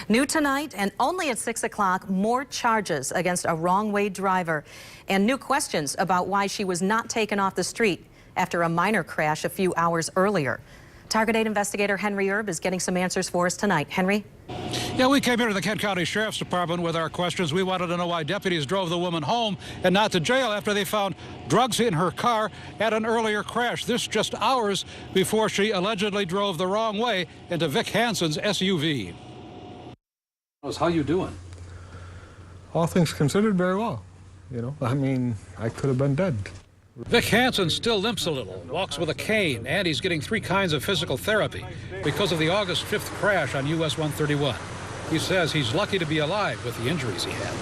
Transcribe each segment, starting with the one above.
New tonight and only at 6 o'clock, more charges against a wrong-way driver and new questions about why she was not taken off the street after a minor crash a few hours earlier. Target 8 investigator Henry Erb is getting some answers for us tonight. Henry? Yeah, we came here to the Kent County Sheriff's Department with our questions. We wanted to know why deputies drove the woman home and not to jail after they found drugs in her car at an earlier crash. This just hours before she allegedly drove the wrong way into Vic Hansen's SUV. How you doing? All things considered, very well. You know, I mean, I could have been dead. Vic Hansen still limps a little, walks with a cane, and he's getting 3 kinds of physical therapy because of the August 5th crash on US 131. He says he's lucky to be alive with the injuries he had.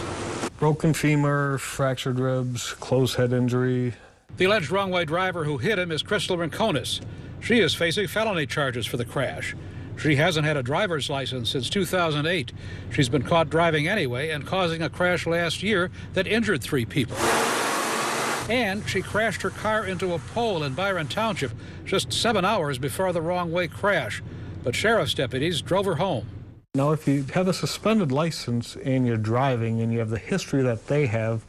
Broken femur, fractured ribs, closed head injury. The alleged wrong-way driver who hit him is Crystal Rincones. She is facing felony charges for the crash. She hasn't had a driver's license since 2008. She's been caught driving anyway and causing a crash last year that injured 3 people. And she crashed her car into a pole in Byron Township just 7 hours before the wrong-way crash. But sheriff's deputies drove her home. Now, if you have a suspended license and you're driving and you have the history that they have,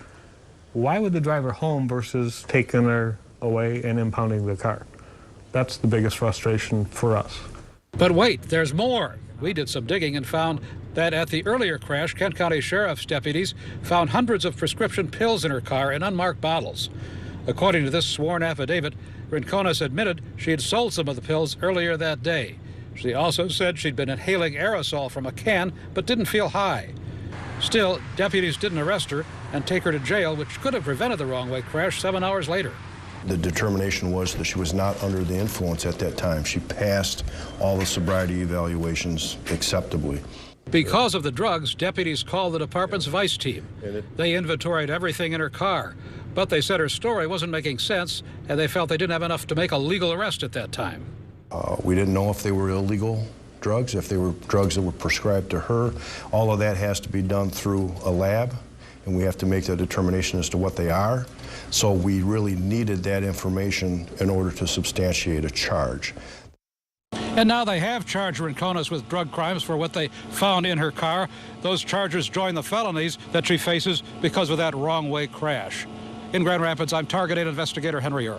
why would the driver home versus taking her away and impounding the car? That's the biggest frustration for us. But wait, there's more. We did some digging and found that at the earlier crash, Kent County Sheriff's deputies found hundreds of prescription pills in her car in unmarked bottles. According to this sworn affidavit, Rincones admitted she had sold some of the pills earlier that day. She also said she'd been inhaling aerosol from a can but didn't feel high. Still, deputies didn't arrest her and take her to jail, which could have prevented the wrong-way crash 7 hours later. The determination was that she was not under the influence at that time. She passed all the sobriety evaluations acceptably. Because of the drugs, deputies called the department's vice team. They inventoried everything in her car, but they said her story wasn't making sense, and they felt they didn't have enough to make a legal arrest at that time. We didn't know if they were illegal drugs, if they were drugs that were prescribed to her. All of that has to be done through a lab, and we have to make the determination as to what they are. So we really needed that information in order to substantiate a charge. And now they have charged Rincones with drug crimes for what they found in her car. Those charges join the felonies that she faces because of that wrong-way crash. In Grand Rapids, I'm Target 8 investigator Henry Erb.